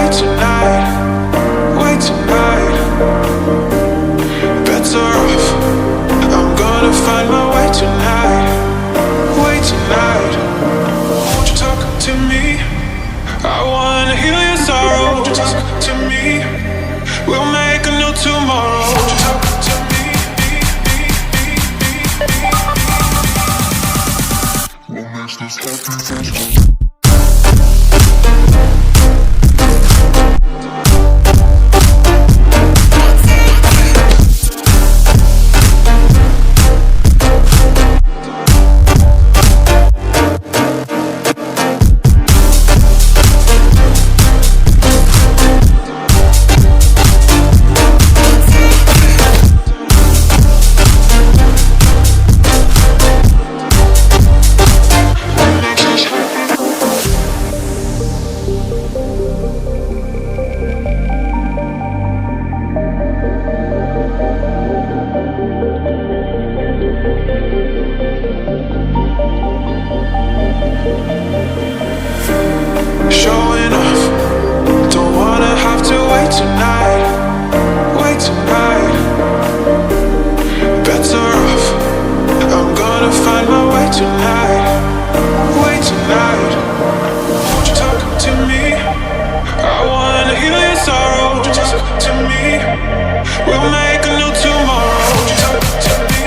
way tonight, way tonight. Better off, I'm gonna find my way tonight, way tonight. Won't you talk to me? I wanna heal your sorrow. Won't you talk to me? We'll make a new tomorrow. Won't you talk to me? What makes this happy? Showing off, don't wanna have to wait tonight, wait tonight. Better off, I'm gonna find my way tonight, way tonight. Won't you talk to me? I wanna heal your sorrow. Won't you talk to me? We'll make a new tomorrow. Won't you talk to me?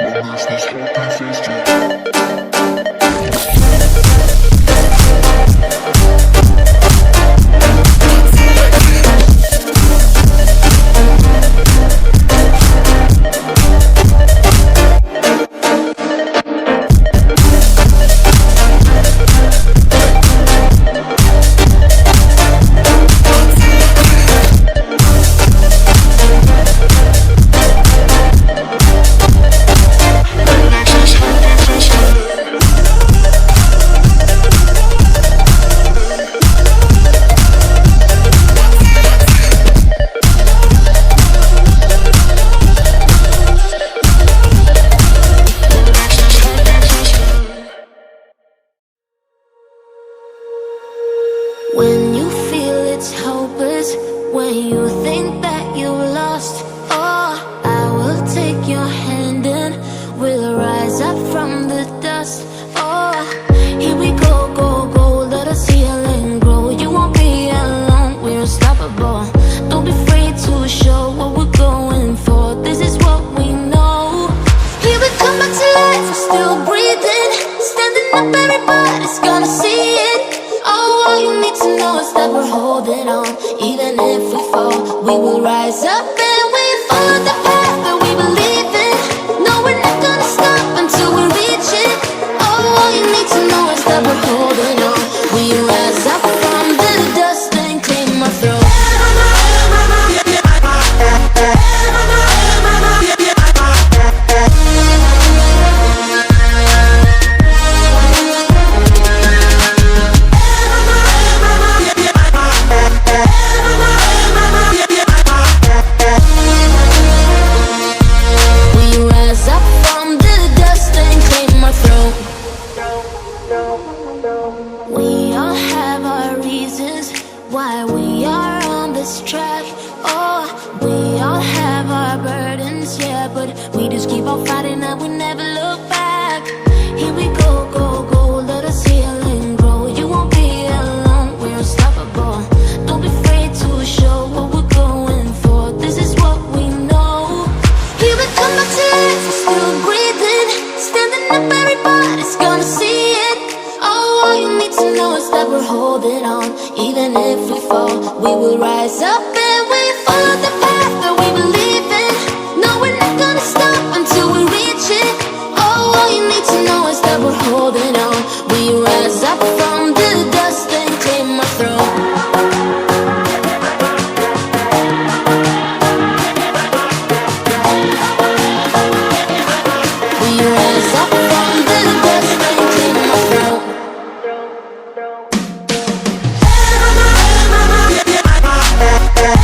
What makes this happy face? When you feel it's hopeless, when you think that you lost, oh, I will take your hand and we'll rise up from the dust. Oh, here we go, go, go, let us heal and grow. You won't be alone, we're unstoppable. Don't be afraid to show what we're going for. This is what we know. Here we come back to life, we're still breathing. Standing up, everybody's gonna see it. Oh, all you need to know is that we're holding on. Even if we fall, we will rise up and we follow the path that we believe in. No, we're not gonna stop until we reach it. Oh, all you need to know is that we're holding on. We rise up from the dust and claim our throne. We all have our reasons why we are on this track. Oh, we all have our burdens, yeah, but we just keep on fighting and we never look back. Here we go, go, go, let us heal and grow. You won't be alone, we're unstoppable. Don't be afraid to show what we're going for. This is what we know. Here we come back to life, we're still breathing. Standing up, everybody's gonna see it. Oh, all you need to know is that we're holding on. Even if we fall, we will rise up and we follow the path that we believe in. No, we're not gonna stop until we reach it. Oh, all you need to know is that we're holding on. We rise up from the dust and claim our throne. We rise up from the dust and claim our throne. Yeah.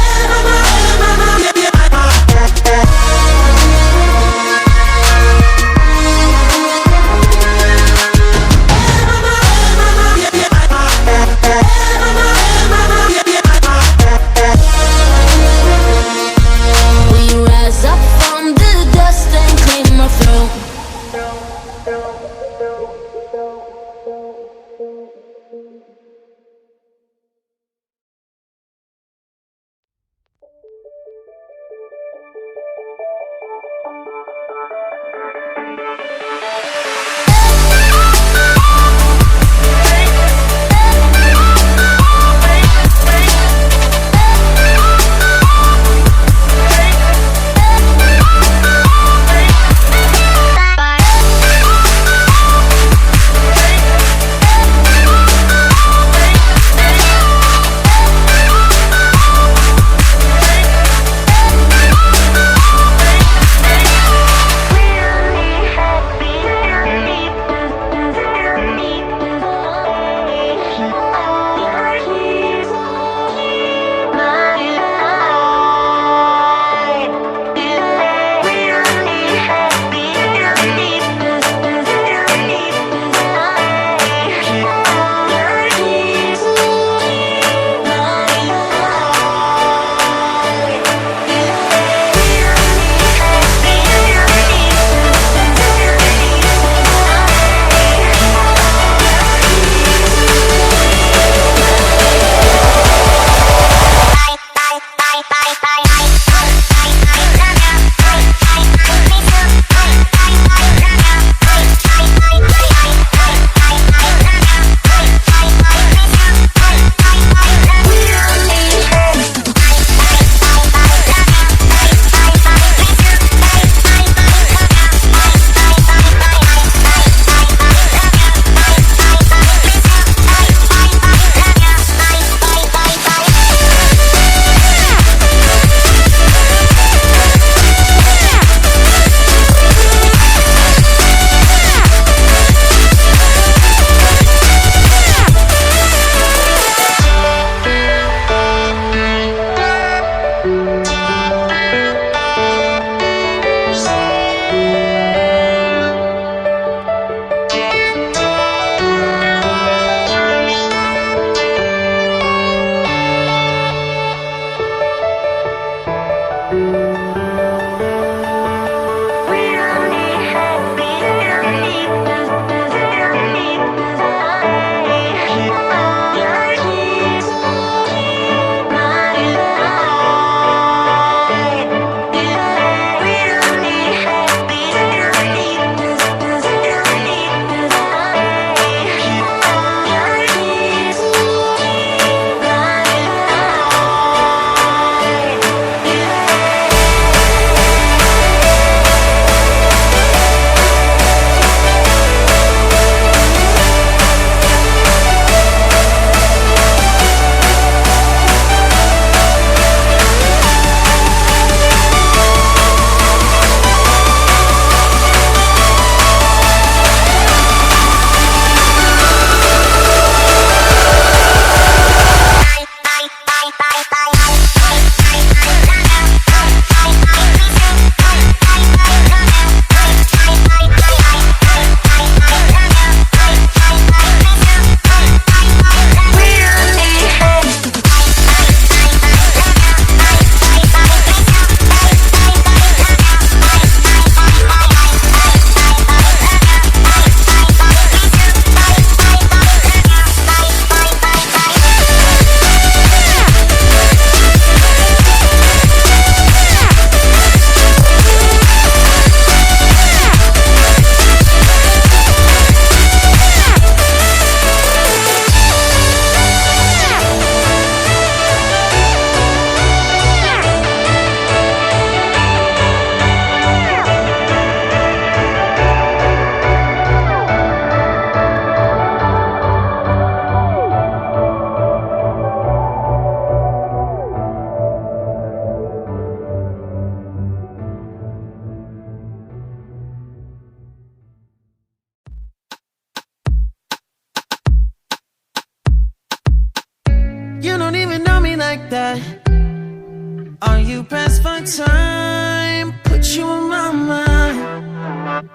time, put you in my mind.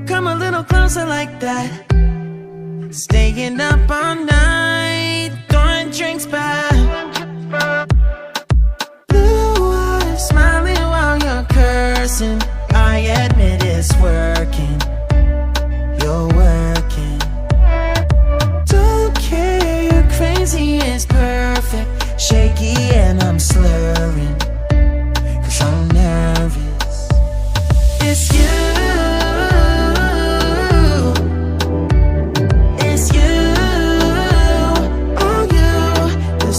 Come a little closer like that. Staying up all night, throwing drinks back. Blue eyes smiling while you're cursing. I admit it's working. You're working. Don't care, you're crazy, it's perfect. Shaky and I'm slurring, 'cause I'm nervous. It's you. It's you. Oh, you. The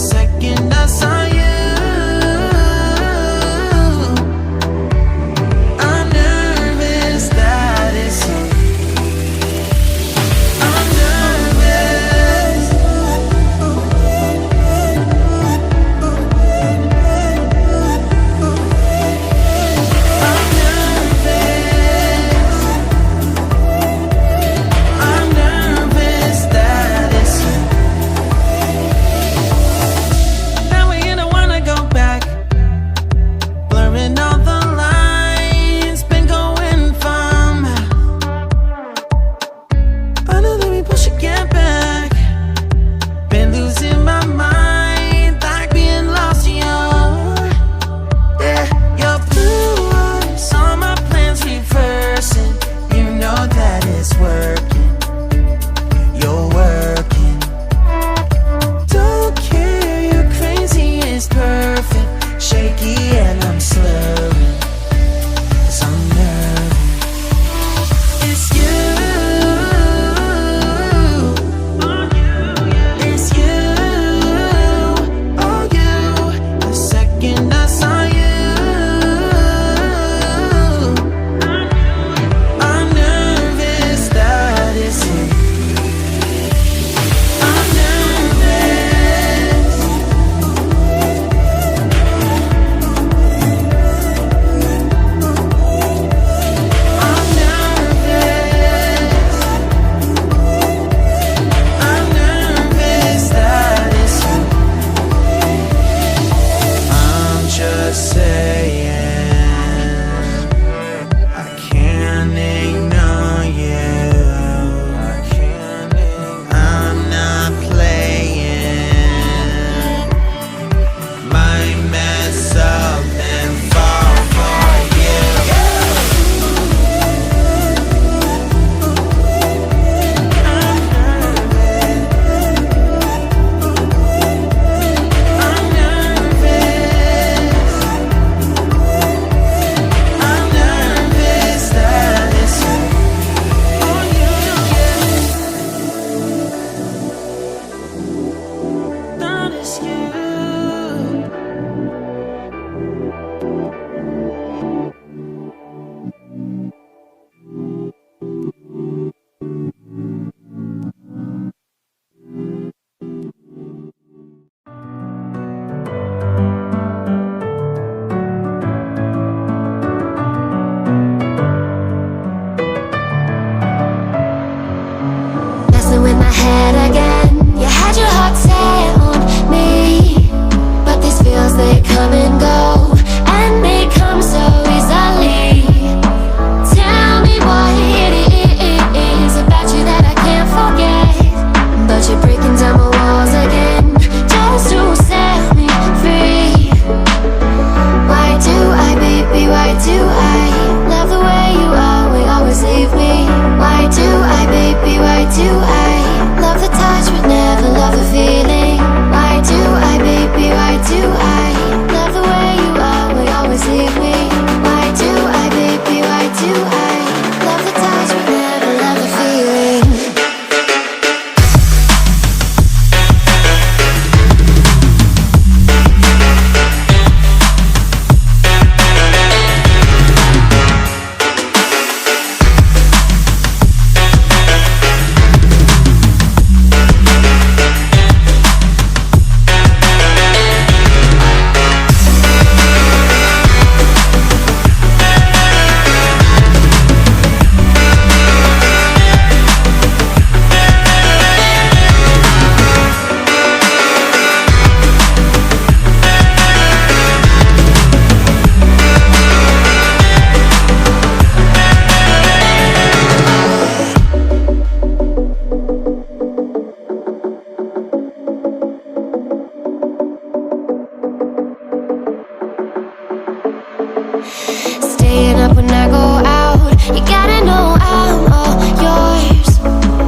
Staying up when I go out, you gotta know I'm all yours.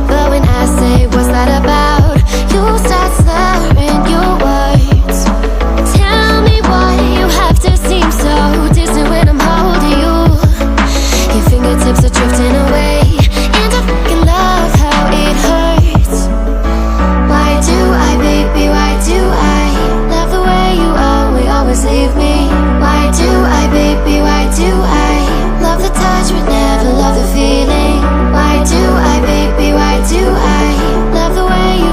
But when I say what's that about, you start slurring your words. Tell me why you have to seem so distant when I'm holding you. Your fingertips are drifting away, and I fucking love how it hurts. Why do I, baby, why do I love the way you always leave me? Why do I, baby, why do I love the touch but never love the feeling? Why do I, baby, why do I love the way you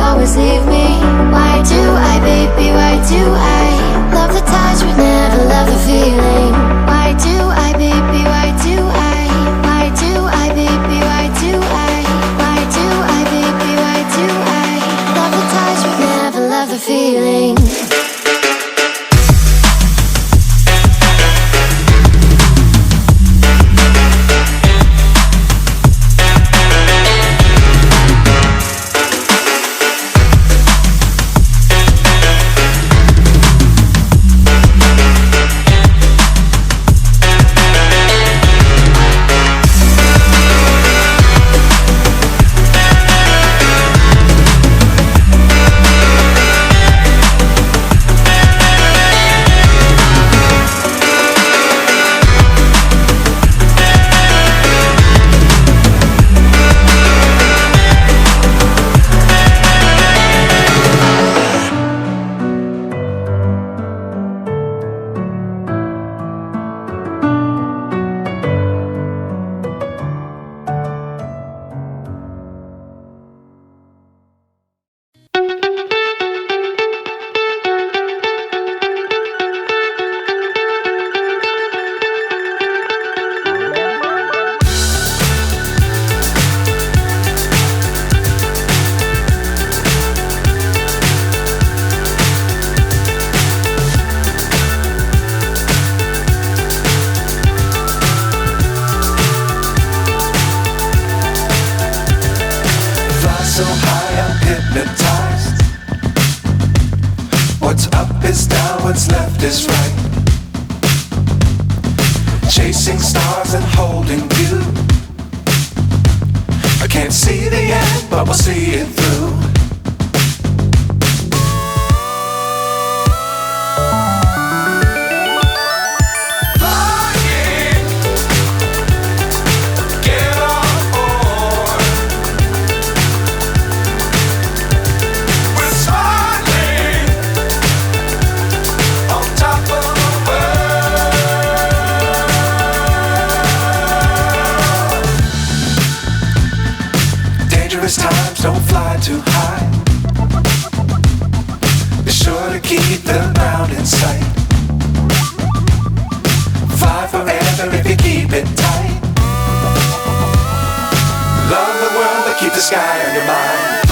always leave me? Why do I, baby, why do I love the touch but never love the feeling? Why do I, baby, why do I? Why do I, baby, why do I? Why do I, baby, why do I love the touch but never love the feeling? So high I'm hypnotized. What's up is down, what's left is right. Chasing stars and holding you. I can't see the end, but we'll see it through. Times don't fly too high. Be sure to keep the ground in sight. Fly forever if you keep it tight. Love the world but keep the sky on your mind.